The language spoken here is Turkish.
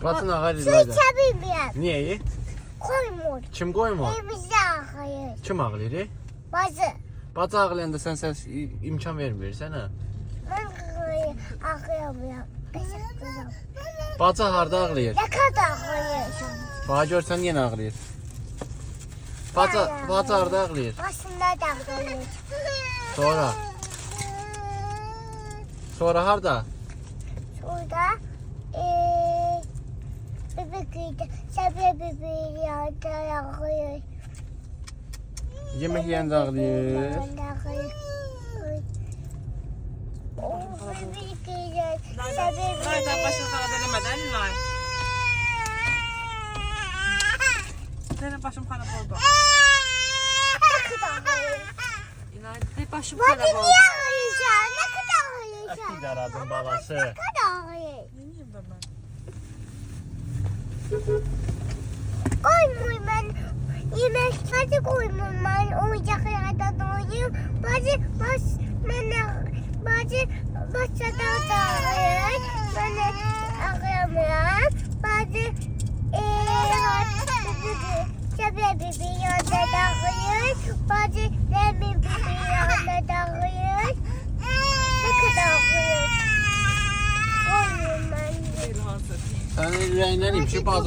Batın ağır Su İlayda. içebilmeyem. Niye? Koymur. Kim koymur? Evimizde ağrıyor. Kim ağlayır? Bazı. Batı ağlayanda sen imkan vermirsən ha? Ben ağrıyamıyorum. Teşekkürler. Batı harda ağlayır? Ne kadar ağrıyorsun? Bağa görsən yenə ağlayır. Batı harda ağlayır? Başında da ağrıyor. Sonra? Sonra harda? Şurada bebek sebze bebeği yağda ağrıyor. Yemək yeyəndə ağlayır. O bebek yiyecek. Sebze Laydan bebeği. başını xarab eləmədən, Lay. Sənin başım xarab oldu. Ne kadar ağrıyor? İlayda, başım Bacı xarab oldu. niye ağrıyorsun? Ne kadar ağrıyorsun? Bir aradın balası. Ne kadar ağrıyor? Neyim ben? Koymuyor ben. Yemek hadi koymuyor ben. Oyuncaklardan oynayayım. Bacı başladı da ağrıyor. Ben ağrıyamıyorum. Bacı sebze bebeği yanında da ağrıyor. Bacı lemon bebeği yanında da ağrıyor. Ne kadar ağrıyor? Koymuyorum ben. Elhan satayım. Sənin ürəyindən imki bazı.